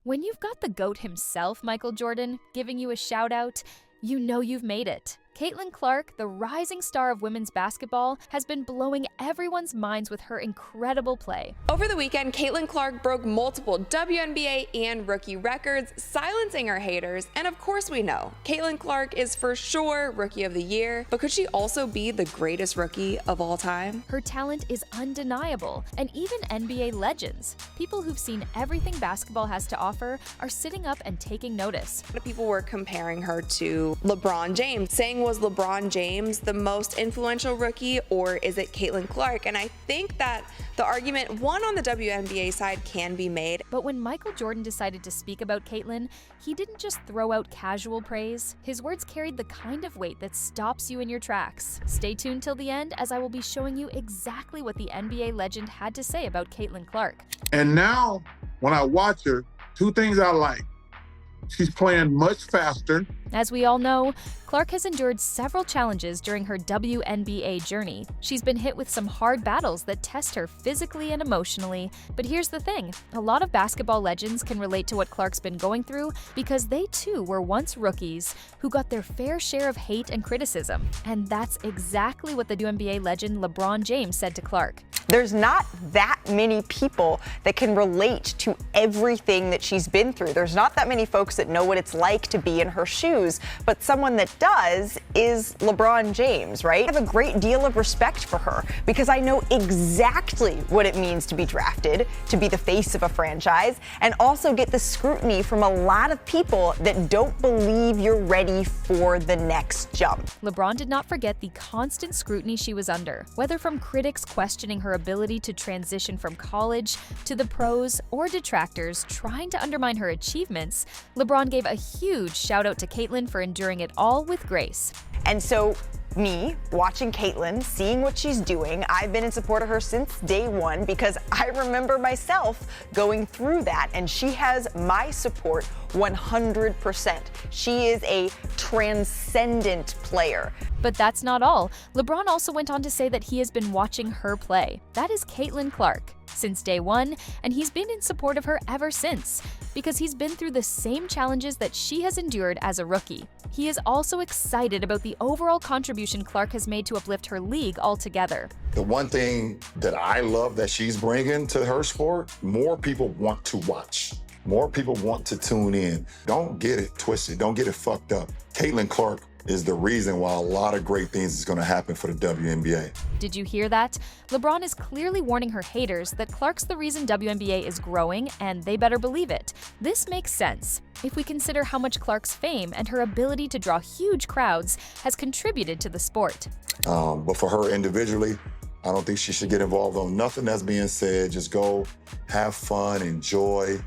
When you've got the GOAT himself, Michael Jordan, giving you a shout out, you know you've made it. Caitlin Clark, the rising star of women's basketball, has been blowing everyone's minds with her incredible play. Over the weekend, Caitlin Clark broke multiple WNBA and rookie records, silencing her haters. And of course we know, Caitlin Clark is for sure Rookie of the Year, but could she also be the greatest rookie of all time? Her talent is undeniable, and even NBA legends, people who've seen everything basketball has to offer, are sitting up and taking notice. A lot of people were comparing her to LeBron James, saying, was LeBron James the most influential rookie, or is it Caitlin Clark? And I think that the argument, one on the WNBA side, can be made. But when Michael Jordan decided to speak about Caitlin, he didn't just throw out casual praise. His words carried the kind of weight that stops you in your tracks. Stay tuned till the end, as I will be showing you exactly what the NBA legend had to say about Caitlin Clark. And now, when I watch her, two things I like. She's playing much faster. As we all know, Clark has endured several challenges during her WNBA journey. She's been hit with some hard battles that test her physically and emotionally. But here's the thing, a lot of basketball legends can relate to what Clark's been going through because they too were once rookies who got their fair share of hate and criticism. And that's exactly what the WNBA legend LeBron James said to Clark. There's not that many people that can relate to everything that she's been through. There's not that many folks that know what it's like to be in her shoes, but someone that does is LeBron James, right? I have a great deal of respect for her because I know exactly what it means to be drafted, to be the face of a franchise, and also get the scrutiny from a lot of people that don't believe you're ready for the next jump. LeBron did not forget the constant scrutiny she was under, whether from critics questioning her ability to transition from college to the pros or detractors trying to undermine her achievements. LeBron gave a huge shout out to Caitlin for enduring it all with grace. And so me watching Caitlin, seeing what she's doing, I've been in support of her since day one because I remember myself going through that, and she has my support 100%. She is a transcendent player. But that's not all. LeBron also went on to say that he has been watching her play. That is Caitlin Clark since day one, and he's been in support of her ever since because he's been through the same challenges that she has endured as a rookie. He is also excited about the overall contribution Clark has made to uplift her league altogether. The one thing that I love that she's bringing to her sport, more people want to watch. More people want to tune in. Don't get it twisted. Don't get it fucked up. Caitlin Clark is the reason why a lot of great things is going to happen for the WNBA. Did you hear that? LeBron is clearly warning her haters that Clark's the reason WNBA is growing, and they better believe it. This makes sense if we consider how much Clark's fame and her ability to draw huge crowds has contributed to the sport. But for her individually, I don't think she should get involved on nothing that's being said. Just go have fun, enjoy,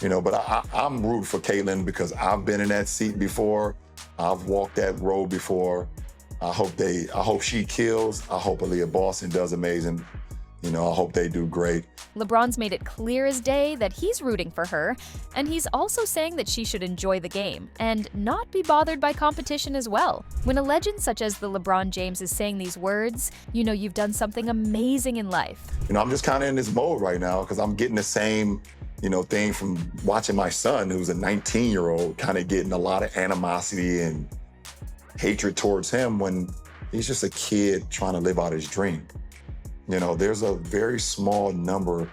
but I'm rooting for Caitlin because I've been in that seat before. I've walked that road before. I hope she kills. I hope Aaliyah Boston does amazing. I hope they do great. LeBron's made it clear as day that he's rooting for her, and he's also saying that she should enjoy the game and not be bothered by competition as well. When a legend such as the LeBron James is saying these words, you've done something amazing in life. I'm just kind of in this mode right now because I'm getting the same thing from watching my son, who's a 19-year-old, kind of getting a lot of animosity and hatred towards him when he's just a kid trying to live out his dream. There's a very small number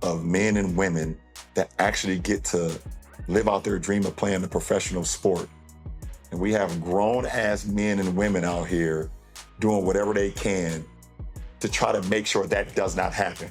of men and women that actually get to live out their dream of playing a professional sport. And we have grown-ass men and women out here doing whatever they can to try to make sure that does not happen.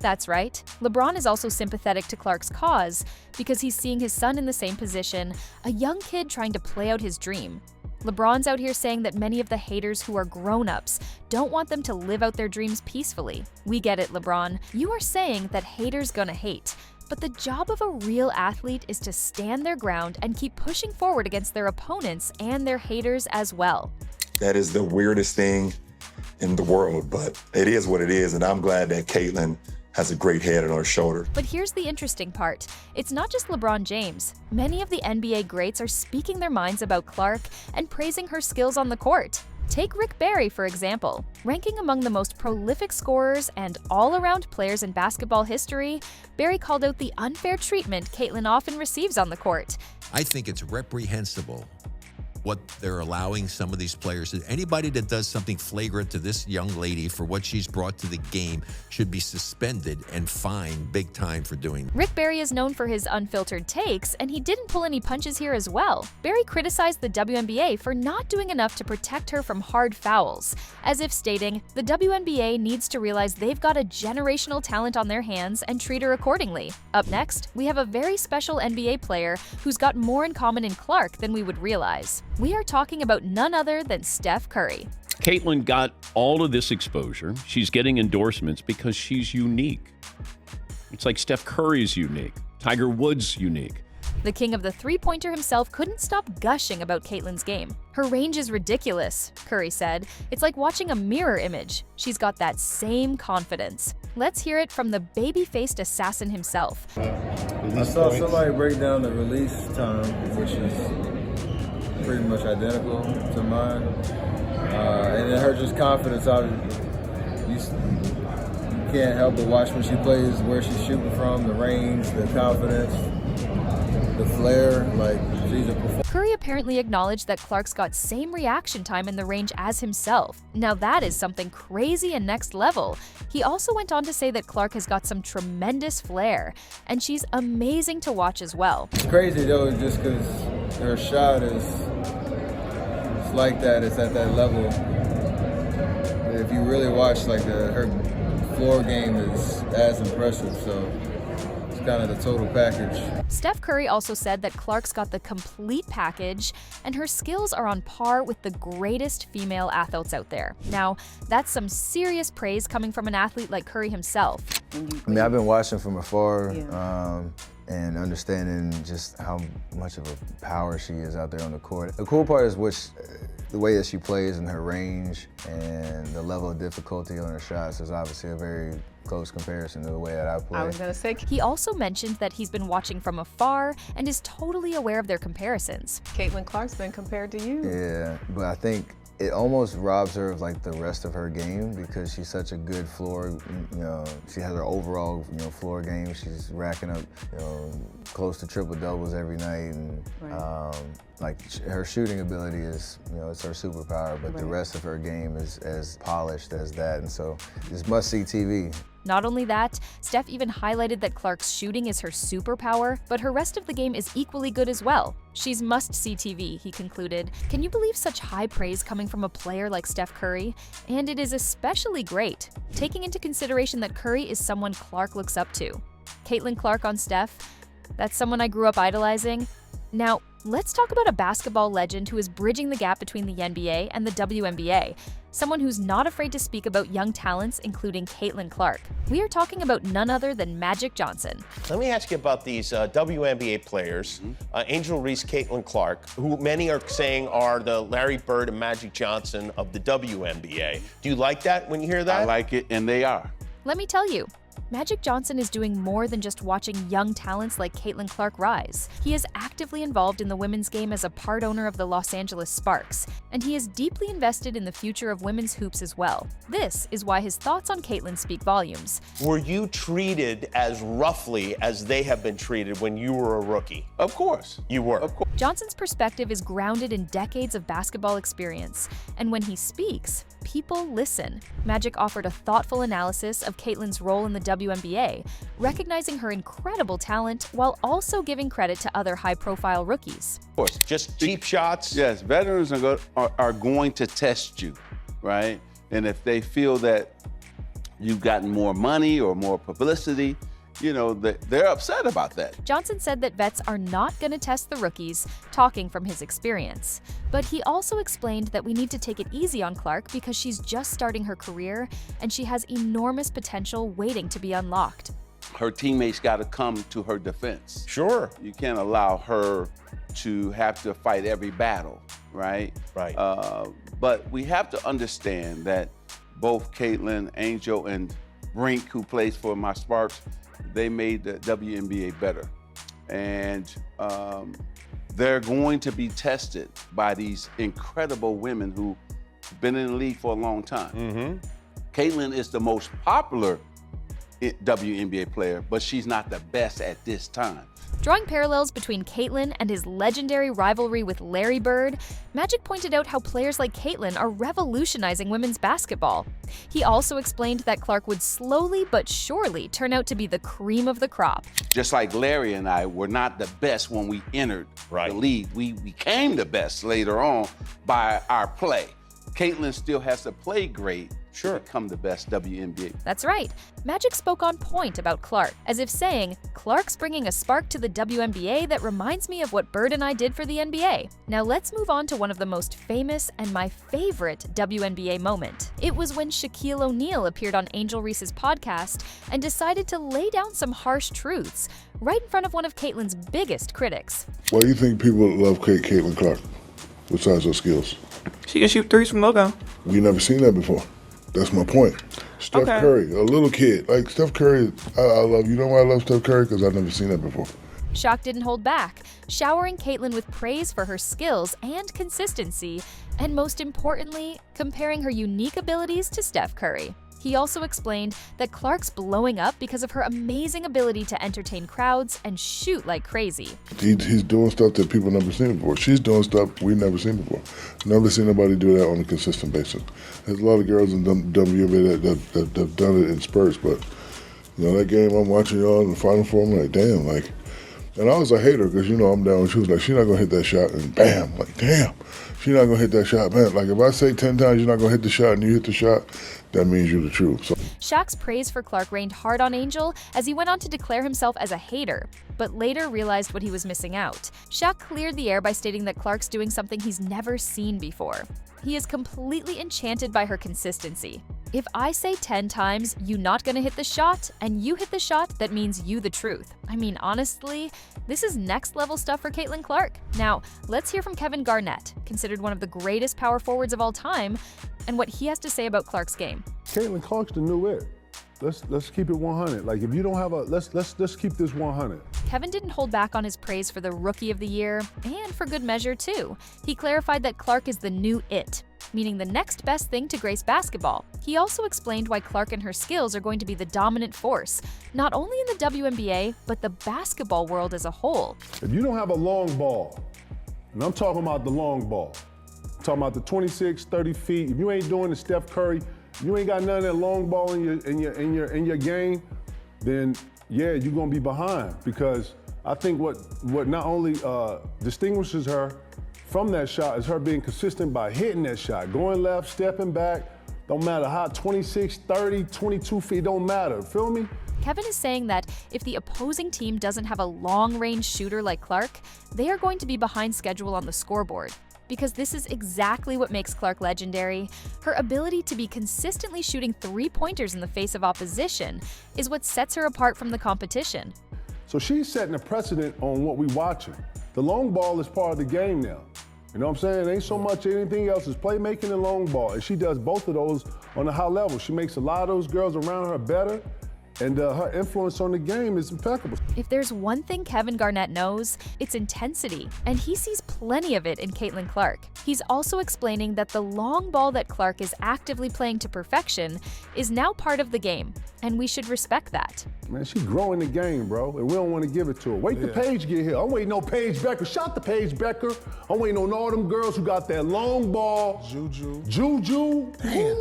That's right. LeBron is also sympathetic to Clark's cause because he's seeing his son in the same position, a young kid trying to play out his dream. LeBron's out here saying that many of the haters who are grown-ups don't want them to live out their dreams peacefully. We get it, LeBron. You are saying that haters gonna hate. But the job of a real athlete is to stand their ground and keep pushing forward against their opponents and their haters as well. That is the weirdest thing in the world, but it is what it is, and I'm glad that Caitlin has a great head on her shoulder. But here's the interesting part. It's not just LeBron James. Many of the NBA greats are speaking their minds about Clark and praising her skills on the court. Take Rick Barry, for example. Ranking among the most prolific scorers and all-around players in basketball history, Barry called out the unfair treatment Caitlin often receives on the court. I think it's reprehensible what they're allowing some of these players. Anybody that does something flagrant to this young lady for what she's brought to the game should be suspended and fined big time for doing that. Rick Barry is known for his unfiltered takes, and he didn't pull any punches here as well. Barry criticized the WNBA for not doing enough to protect her from hard fouls, as if stating, the WNBA needs to realize they've got a generational talent on their hands and treat her accordingly. Up next, we have a very special NBA player who's got more in common in Clark than we would realize. We are talking about none other than Steph Curry. Caitlin got all of this exposure. She's getting endorsements because she's unique. It's like Steph Curry's unique, Tiger Woods' unique. The king of the three-pointer himself couldn't stop gushing about Caitlin's game. Her range is ridiculous, Curry said. It's like watching a mirror image. She's got that same confidence. Let's hear it from the baby-faced assassin himself. I saw somebody break down the release time, which is pretty much identical to mine. And then her just confidence out. You can't help but watch when she plays, where she's shooting from, the range, the confidence, the flair. Like, she's a performer. Curry apparently acknowledged that Clark's got same reaction time in the range as himself. Now that is something crazy and next level. He also went on to say that Clark has got some tremendous flair, and she's amazing to watch as well. It's crazy though, just because her shot is like that. It's at that level. If you really watch, like, her floor game is as impressive. So it's kind of the total package. Steph Curry also said that Clark's got the complete package, and her skills are on par with the greatest female athletes out there. Now, that's some serious praise coming from an athlete like Curry himself. I mean, I've been watching from afar, and understanding just how much of a power she is out there on the court. The cool part is the way that she plays and her range and the level of difficulty on her shots is obviously a very close comparison to the way that I play. I was gonna say. He also mentioned that he's been watching from afar and is totally aware of their comparisons. Caitlin Clark's been compared to you. Yeah, but I think it almost robs her of, like, the rest of her game because she's such a good floor, she has her overall, floor game. She's racking up, close to triple doubles every night, and her shooting ability is, it's her superpower, but the rest of her game is as polished as that, and so it's must-see TV. Not only that, Steph even highlighted that Clark's shooting is her superpower, but her rest of the game is equally good as well. She's must-see TV, he concluded. Can you believe such high praise coming from a player like Steph Curry? And it is especially great, taking into consideration that Curry is someone Clark looks up to. Caitlin Clark on Steph, that's someone I grew up idolizing. Now, let's talk about a basketball legend who is bridging the gap between the NBA and the WNBA. Someone who's not afraid to speak about young talents, including Caitlin Clark. We are talking about none other than Magic Johnson. Let me ask you about these WNBA players, Angel Reese, Caitlin Clark, who many are saying are the Larry Bird and Magic Johnson of the WNBA. Do you like that when you hear that? I like it, and they are. Let me tell you, Magic Johnson is doing more than just watching young talents like Caitlin Clark rise. He is actively involved in the women's game as a part owner of the Los Angeles Sparks, and he is deeply invested in the future of women's hoops as well. This is why his thoughts on Caitlin speak volumes. Were you treated as roughly as they have been treated when you were a rookie? Of course. You were? Of course. Johnson's perspective is grounded in decades of basketball experience, and when he speaks, people listen. Magic offered a thoughtful analysis of Caitlin's role in the WNBA, recognizing her incredible talent while also giving credit to other high-profile rookies. Of course. Just cheap shots? Yes, veterans are going to test you, right? And if they feel that you've gotten more money or more publicity, they're upset about that. Johnson said that vets are not going to test the rookies, talking from his experience. But he also explained that we need to take it easy on Clark because she's just starting her career and she has enormous potential waiting to be unlocked. Her teammates got to come to her defense. Sure. You can't allow her to have to fight every battle, right? Right. But we have to understand that both Caitlin, Angel, and Brink, who plays for my Sparks, they made the WNBA better. And they're going to be tested by these incredible women who been in the league for a long time. Caitlin is the most popular WNBA player, but she's not the best at this time. Drawing parallels between Caitlin and his legendary rivalry with Larry Bird, Magic pointed out how players like Caitlin are revolutionizing women's basketball. He also explained that Clark would slowly but surely turn out to be the cream of the crop. Just like Larry and I were not the best when we entered the league, we became the best later on by our play. Caitlin still has to play great to become the best WNBA. That's right. Magic spoke on point about Clark, as if saying, Clark's bringing a spark to the WNBA that reminds me of what Bird and I did for the NBA. Now let's move on to one of the most famous and my favorite WNBA moment. It was when Shaquille O'Neal appeared on Angel Reese's podcast and decided to lay down some harsh truths right in front of one of Caitlin's biggest critics. Why do you think people love Caitlin Clark, besides her skills? She can shoot threes from logo. We never seen that before. That's my point. Steph Curry, a little kid. Like, Steph Curry, I love, you know why I love Steph Curry? Because I've never seen that before. Shaq didn't hold back, showering Caitlin with praise for her skills and consistency, and most importantly, comparing her unique abilities to Steph Curry. He also explained that Clark's blowing up because of her amazing ability to entertain crowds and shoot like crazy. He's doing stuff that people never seen before. She's doing stuff we've never seen before. Never seen nobody do that on a consistent basis. There's a lot of girls in WNBA that have done it in spurts, but you know, that game I'm watching y'all in the Final Four, I'm like, damn, like, and I was a hater because, you know, I'm down. She was like, she's not going to hit that shot, and bam, like, damn, she's not going to hit that shot. Man, like, if I say 10 times you're not going to hit the shot and you hit the shot, that means you're the truth. So. Shaq's praise for Clark rained hard on Angel as he went on to declare himself as a hater, but later realized what he was missing out. Shaq cleared the air by stating that Clark's doing something he's never seen before. He is completely enchanted by her consistency. If I say 10 times, you not gonna hit the shot, and you hit the shot, that means you the truth. I mean, honestly, this is next level stuff for Caitlin Clark. Now, let's hear from Kevin Garnett, considered one of the greatest power forwards of all time, and what he has to say about Clark's game. Caitlin Clark's the new it. Let's keep it 100. Like, if you don't have a, let's keep this 100. Kevin didn't hold back on his praise for the Rookie of the Year, and for good measure too. He clarified that Clark is the new it, meaning the next best thing to grace basketball. He also explained why Clark and her skills are going to be the dominant force, not only in the WNBA, but the basketball world as a whole. If you don't have a long ball, and I'm talking about the long ball, I'm talking about the 26, 30 feet, if you ain't doing the Steph Curry, you ain't got none of that long ball in your game, then yeah, you're gonna be behind. Because I think what not only distinguishes her from that shot is her being consistent by hitting that shot, going left, stepping back. Don't matter how 26, 30, 22 feet, don't matter. Feel me? Kevin is saying that if the opposing team doesn't have a long-range shooter like Clark, they are going to be behind schedule on the scoreboard. Because this is exactly what makes Clark legendary. Her ability to be consistently shooting three-pointers in the face of opposition is what sets her apart from the competition. So she's setting a precedent on what we're watching. The long ball is part of the game now. You know what I'm saying? It ain't so much anything else. It's playmaking and long ball. And she does both of those on a high level. She makes a lot of those girls around her better. And her influence on the game is impeccable. If there's one thing Kevin Garnett knows, it's intensity, and he sees plenty of it in Caitlin Clark. He's also explaining that the long ball that Clark is actively playing to perfection is now part of the game, and we should respect that. Man, she's growing the game, bro, and we don't want to give it to her. Wait till Paige get here. I'm waiting on Paige Becker. Shout to Paige Becker. I'm waiting on all them girls who got that long ball. Juju. Damn.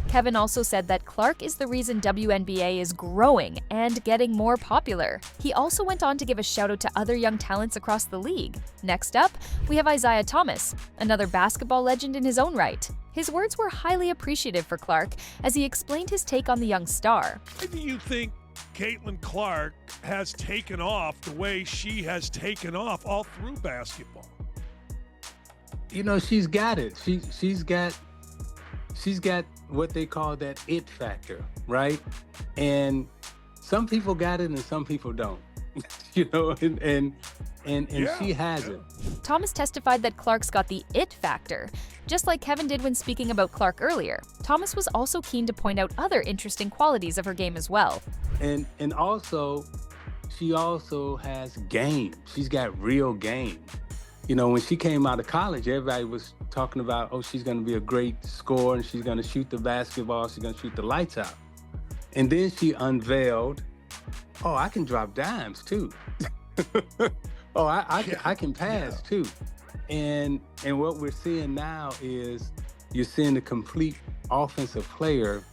Kevin also said that Clark is the reason WNBA is growing and getting more popular. He also went on to give a shout out to other young talents across the league. Next up, we have Isaiah Thomas, another basketball legend in his own right. His words were highly appreciative for Clark as he explained his take on the young star. Why do you think Caitlin Clark has taken off the way she has taken off all through basketball? You know, she's got it. She's got what they call that it factor, right? And some people got it and some people don't. You know, and she has it. Thomas testified that Clark's got the it factor, just like Kevin did when speaking about Clark earlier. Thomas was also keen to point out other interesting qualities of her game as well. And also, she also has game. She's got real game. You know, when she came out of college, everybody was talking about, oh, she's going to be a great scorer and she's going to shoot the basketball, she's going to shoot the lights out. And then she unveiled, oh, I can drop dimes too. Oh, I can pass too. And what we're seeing now is you're seeing the complete offensive player.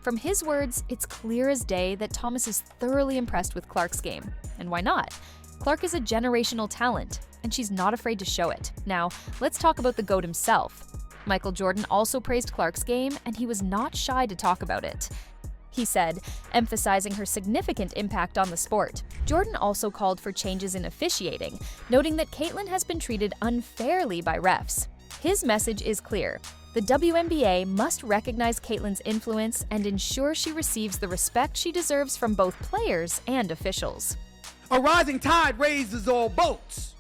From his words, it's clear as day that Thomas is thoroughly impressed with Clark's game. And why not? Clark is a generational talent, and she's not afraid to show it. Now, let's talk about the GOAT himself. Michael Jordan also praised Clark's game, and he was not shy to talk about it. He said, emphasizing her significant impact on the sport. Jordan also called for changes in officiating, noting that Caitlin has been treated unfairly by refs. His message is clear. The WNBA must recognize Caitlin's influence and ensure she receives the respect she deserves from both players and officials. A rising tide raises all boats.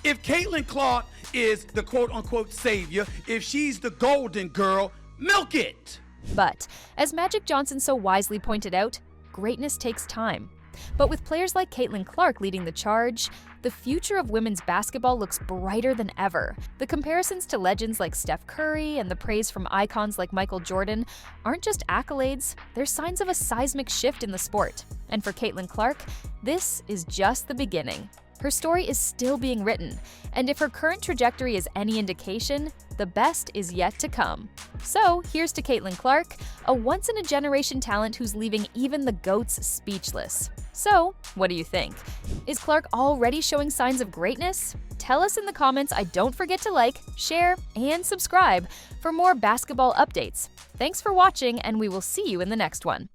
If Caitlin Clark is the quote-unquote savior, if she's the golden girl, milk it! But, as Magic Johnson so wisely pointed out, greatness takes time. But with players like Caitlin Clark leading the charge, the future of women's basketball looks brighter than ever. The comparisons to legends like Steph Curry and the praise from icons like Michael Jordan aren't just accolades, they're signs of a seismic shift in the sport. And for Caitlin Clark, this is just the beginning. Her story is still being written, and if her current trajectory is any indication, the best is yet to come. So here's to Caitlin Clark, a once-in-a-generation talent who's leaving even the GOATs speechless. So, what do you think? Is Clark already showing signs of greatness? Tell us in the comments. Don't forget to like, share, and subscribe for more basketball updates. Thanks for watching, and we will see you in the next one.